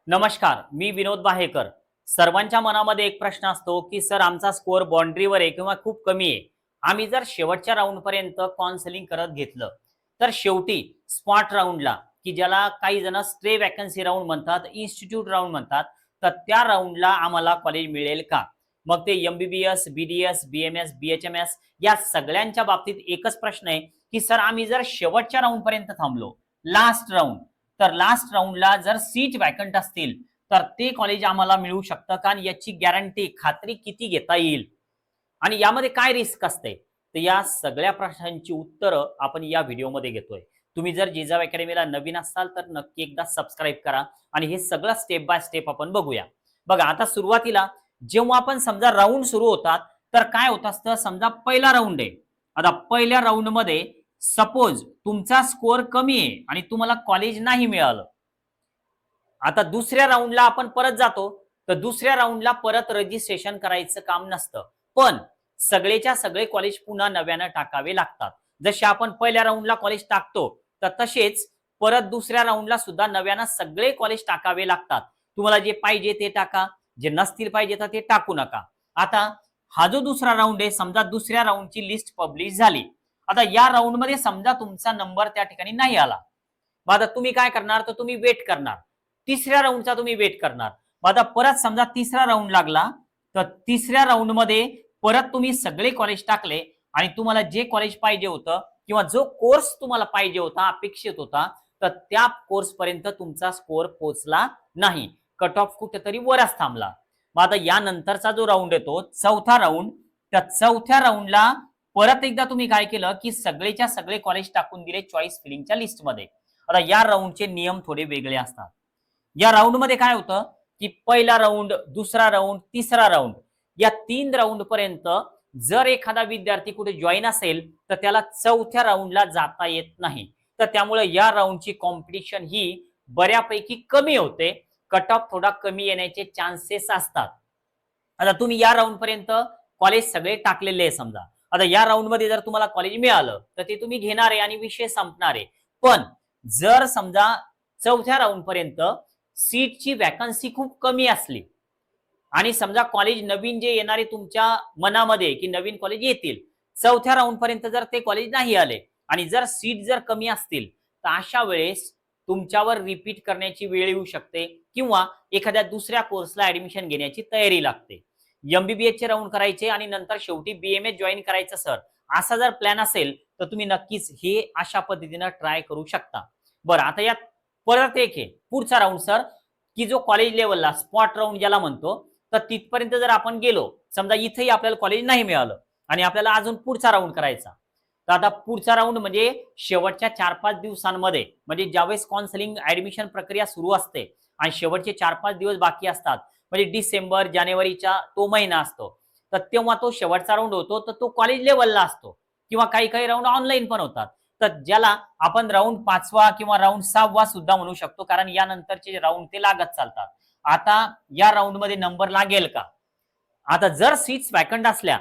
नमस्कार, मी विनोद बाहेकर. सर्वांच्या मनामध्ये एक प्रश्न असतो की सर आमचा स्कोअर बाउंड्रीवर आहे किंवा खूप कमी आहे. आम्ही जर शेवटच्या राऊंडपर्यंत काउन्सिलिंग करत घेतलं, तर शेवटी स्पॉट राऊंडला की ज्याला काही जण स्ट्रे वॅकन्सी राऊंड म्हणतात, इन्स्टिट्यूट राऊंड म्हणतात, तर त्या राऊंडला आम्हाला कॉलेज मिळेल का? मग ते एम-बी-बी-एस, बी-डी-एस, बी-एम-एस, बी-एच-एम-एस या सगळ्यांच्या बाबतीत एकच प्रश्न आहे की सर आम्ही जर शेवटच्या राऊंडपर्यंत थांबलो, लास्ट राऊंड तर लास्ट राऊंडला जर सीट वॅकंट असतील तर ते कॉलेज आम्हाला मिळू शकतं का आणि याची गॅरंटी खात्री किती घेता येईल आणि यामध्ये काय रिस्क असते तर या सगळ्या प्रश्नांची उत्तरं आपण या व्हिडिओमध्ये घेतोय. तुम्ही जर जिजाऊ अकॅडमीला नवीन असाल तर नक्की एकदा सबस्क्राईब करा आणि हे सगळं स्टेप बाय स्टेप आपण बघूया. बघा आता सुरुवातीला जेव्हा आपण समजा राऊंड सुरू होतात तर काय होत असतं, समजा पहिला राऊंड आहे. आता पहिल्या राऊंडमध्ये सपोज तुमचा स्कोअर कमी आहे आणि तुम्हाला कॉलेज नाही मिळालं. आता दुसऱ्या राऊंडला आपण परत जातो, तर दुसऱ्या राऊंडला परत रजिस्ट्रेशन करायचं काम नसतं. पण सगळेच्या सगळे कॉलेज पुन्हा नव्यानं टाकावे लागतात. जसे आपण पहिल्या राऊंडला कॉलेज टाकतो, तर तसेच परत दुसऱ्या राऊंडला सुद्धा नव्यानं सगळे कॉलेज टाकावे लागतात. तुम्हाला जे पाहिजे ते टाका, जे नसतील पाहिजे तर ते टाकू नका. आता हा जो दुसरा राऊंड आहे, समजा दुसऱ्या राऊंडची लिस्ट पब्लिश झाली. आता या राऊंडमध्ये समजा तुमचा नंबर त्या ठिकाणी नाही आला. मग आता तुम्ही काय करणार, तर तुम्ही वेट करणार. तिसऱ्या राऊंडचा तुम्ही वेट करणार. मग आता परत समजा तिसरा राऊंड लागला, तर तिसऱ्या राऊंडमध्ये परत तुम्ही सगळे कॉलेज टाकले आणि तुम्हाला जे कॉलेज पाहिजे होतं किंवा जो कोर्स तुम्हाला पाहिजे होता, अपेक्षित होता, तर त्या कोर्सपर्यंत तुमचा स्कोअर पोहोचला नाही. कट ऑफ कुठेतरी वरच थांबला. मग आता यानंतरचा जो राऊंड येतो, चौथा राऊंड, त्या चौथ्या राऊंडला परत एकदा तुम्ही काय केलं, की सगळेच्या सगळे कॉलेज टाकून दिले चॉईस फिलिंगच्या लिस्टमध्ये. आता या राऊंडचे नियम थोडे वेगळे असतात. या राऊंडमध्ये काय होतं, की पहिला राऊंड, दुसरा राऊंड, तिसरा राऊंड या 3 राऊंड पर्यंत जर एखादा विद्यार्थी कुठे जॉइन असेल, तर त्याला चौथ्या राऊंडला जाता येत नाही. तर त्यामुळे या राऊंडची कॉम्पिटिशन ही बऱ्यापैकी कमी होते. कट ऑफ थोडा कमी येण्याचे चान्सेस असतात. आता तुम्ही या राऊंड पर्यंत कॉलेज सगळे टाकलेले आहे समजा. आता या राऊंड मध्ये जर तुम्हाला कॉलेज मिळालं तर ते तुम्ही घेणार आहे आणि विषय संपणार आहे. पण जर समजा चौथ्या राऊंड पर्यंत सीटची वॅकन्सी खूप कमी असली आणि समजा कॉलेज नवीन जे येणारे तुमच्या मनामध्ये की नवीन कॉलेज येतील, चौथ्या राऊंड पर्यंत जर ते कॉलेज नाही आले आणि जर सीट जर कमी असतील, तर अशा वेळेस तुमच्यावर रिपीट करण्याची वेळ येऊ शकते किंवा एखाद्या दुसऱ्या कोर्सला ऍडमिशन घेण्याची तयारी लागते. एमबीबीएस चे राऊंड करायचे आणि नंतर शेवटी बीएमएस जॉईन करायचं सर, असा जर प्लॅन असेल तर तुम्ही नक्कीच हे अशा पद्धतीने ट्राय करू शकता. बरं आता यात परत एक आहे पुढचा राऊंड सर, की जो कॉलेज लेवलला स्पॉट राऊंड ज्याला म्हणतो, तर तिथपर्यंत जर आपण गेलो, समजा इथेही आपल्याला कॉलेज नाही मिळालं आणि आपल्याला अजून पुढचा राऊंड करायचा. तर आता पुढचा राऊंड म्हणजे शेवटच्या 4-5 दिवसांमध्ये, म्हणजे ज्यावेळेस काउन्सिलिंग ऍडमिशन प्रक्रिया सुरू असते आणि शेवटचे 4-5 दिवस बाकी असतात, म्हणजे डिसेंबर जानेवारीचा तो महिना असतो, तर तेव्हा तो शेवटचा राऊंड होतो. तर तो कॉलेज लेवलला असतो किंवा काही काही राऊंड ऑनलाईन पण होतात. तर ज्याला आपण राऊंड 5वा किंवा राऊंड 6वा सुद्धा म्हणू शकतो, कारण यानंतरचे राऊंड ते लागत चालतात. आता या राऊंड मध्ये नंबर लागेल का? आता जर सीट्स वॅकंट असल्या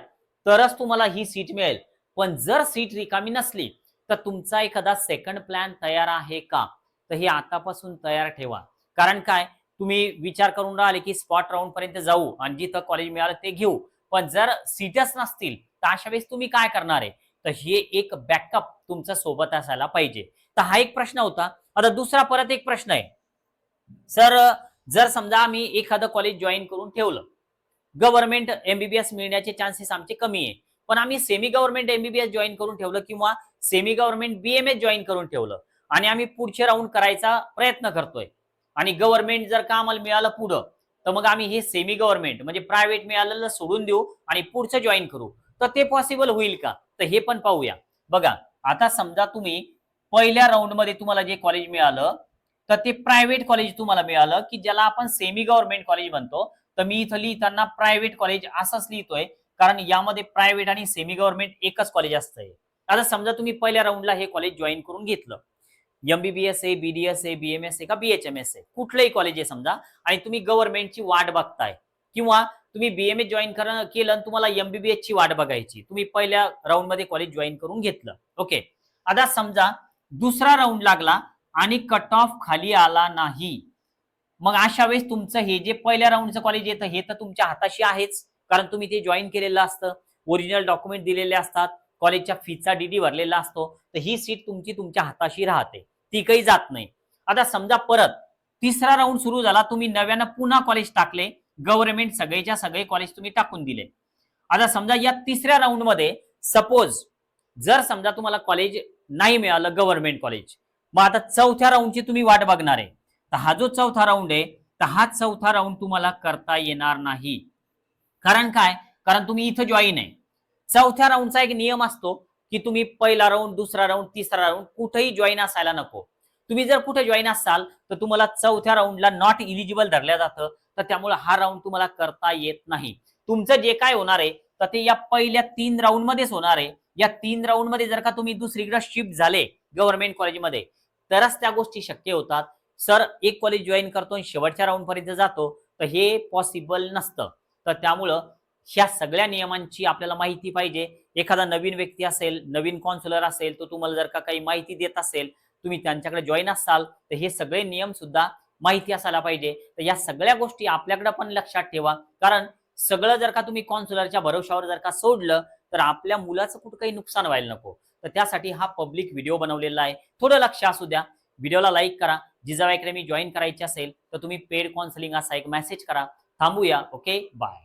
तरच तुम्हाला ही सीट मिळेल. पण जर सीट रिकामी नसली तर तुमचा एखादा सेकंड प्लॅन तयार आहे का? तर हे आतापासून तयार ठेवा. कारण काय, तुम्ही विचार करून राहिले की स्पॉट राउंड पर्यंत जाऊ आणि जिथं कॉलेज मिळालं ते घेऊ. पण जर सीटच नसतील तर अशा वेळेस तुम्ही काय करणार आहे? तर हे एक बॅकअप तुमच्या सोबत असायला पाहिजे. तर हा एक प्रश्न होता. आता दुसरा परत एक प्रश्न आहे. सर जर समजा आम्ही एखादं कॉलेज जॉइन करून ठेवलं, गव्हर्नमेंट एमबीबीएस मिळण्याचे चान्सेस आमचे कमी आहे. पण आम्ही सेमी गव्हर्नमेंट एमबीबीएस जॉइन करून ठेवलं किंवा सेमी गव्हर्नमेंट बीएमएस जॉइन करून ठेवलं आणि आम्ही पुढचे राऊंड करायचा प्रयत्न करतोय आणि गव्हर्नमेंट जर का आम्हाला मिळालं पुढं, तर मग आम्ही हे सेमी गव्हर्नमेंट म्हणजे प्रायव्हेट मिळालेलं सोडून देऊ आणि पुढचं जॉइन करू. तर ते पॉसिबल होईल का? तर हे पण पाहूया. बघा आता समजा तुम्ही पहिल्या राऊंडमध्ये तुम्हाला जे कॉलेज मिळालं, तर ते प्रायव्हेट कॉलेज तुम्हाला मिळालं, की ज्याला आपण सेमी गव्हर्नमेंट कॉलेज म्हणतो. तर मी इथं लिहिताना प्रायव्हेट कॉलेज असंच लिहितोय, कारण यामध्ये प्रायव्हेट आणि सेमी गव्हर्नमेंट एकच कॉलेज असतंय. आता समजा तुम्ही पहिल्या राऊंडला हे कॉलेज जॉइन करून घेतलं. एमबीबीएस आहे, बीडीएस आहे, बीएमएस आहे का बीएचएमएस आहे, कुठलंही कॉलेज आहे समजा आणि तुम्ही गव्हर्नमेंटची वाट बघताय किंवा तुम्ही बीएमएस जॉइन केलं आणि तुम्हाला एमबीबीएस ची वाट बघायची. तुम्ही पहिल्या राऊंडमध्ये कॉलेज जॉइन करून घेतलं. ओके. आता समजा दुसरा राऊंड लागला आणि कट ऑफ खाली आला नाही. मग अशा वेळेस तुमचं हे जे पहिल्या राऊंडचं कॉलेज येतं हे तर तुमच्या हाताशी आहेच, कारण तुम्ही ते जॉईन केलेलं असतं, ओरिजिनल डॉक्युमेंट दिलेले असतात, कॉलेजच्या फीचा डीडी भरलेला असतो, तर ही सीट तुमची तुमच्या हाताशी राहते, ती काही जात नाही. आता समजा परत तिसरा राऊंड सुरू झाला, तुम्ही नव्यानं पुन्हा कॉलेज टाकले, गव्हर्नमेंट सगळेच्या सगळे कॉलेज तुम्ही टाकून दिले. आता समजा या तिसऱ्या राऊंडमध्ये सपोज जर समजा तुम्हाला कॉलेज नाही मिळालं गव्हर्नमेंट कॉलेज, मग आता चौथ्या राऊंडची तुम्ही वाट बघणार आहे. तर हा जो चौथा राऊंड आहे, तर हा चौथा राऊंड तुम्हाला करता येणार नाही. कारण काय? कारण तुम्ही इथं जॉईन आहे. चौथ्या राऊंडचा एक नियम असतो, की तुम्ही पहिला राऊंड, दुसरा राऊंड, तिसरा राऊंड कुठेही जॉईन असायला नको. तुम्ही जर कुठे जॉईन असाल, तर तुम्हाला चौथ्या राऊंडला नॉट इलिजिबल धरलं जातं. तर त्यामुळे हा राऊंड तुम्हाला करता येत नाही. तुमचं जे काय होणार आहे, तर ते या पहिल्या 3 राऊंडमध्येच होणार आहे. या 3 राऊंडमध्ये जर का तुम्ही दुसरीकडे शिफ्ट झाले गव्हर्नमेंट कॉलेजमध्ये, तरच त्या गोष्टी शक्य होतात. सर एक कॉलेज जॉईन करतो आणि शेवटच्या राऊंडपर्यंत जातो, तर हे पॉसिबल नसतं. तर त्यामुळं ह्या सगळ्या नियमांची आपल्याला माहिती पाहिजे. एखादा नवीन व्यक्ती असेल, नवीन काउन्सिलर असेल, तो तुम्हाला जर का काही माहिती देत असेल, तुम्ही त्यांच्याकडे जॉईन असाल, तर हे सगळे नियम सुद्धा माहिती असायला पाहिजे. तर या सगळ्या गोष्टी आपल्याकडे पण लक्षात ठेवा. कारण सगळं जर का तुम्ही काउन्सिलरच्या भरोश्यावर जर का सोडलं, तर आपल्या मुलाचं कुठं काही नुकसान व्हायला नको. तर त्यासाठी हा पब्लिक व्हिडिओ बनवलेला आहे. थोडं लक्ष असू द्या. व्हिडिओला लाईक करा. जिजाऊ अकॅडमी जॉईन करायची असेल, तर तुम्ही पेड काउन्सिलिंग असा एक मेसेज करा. थांबूया. ओके. बाय.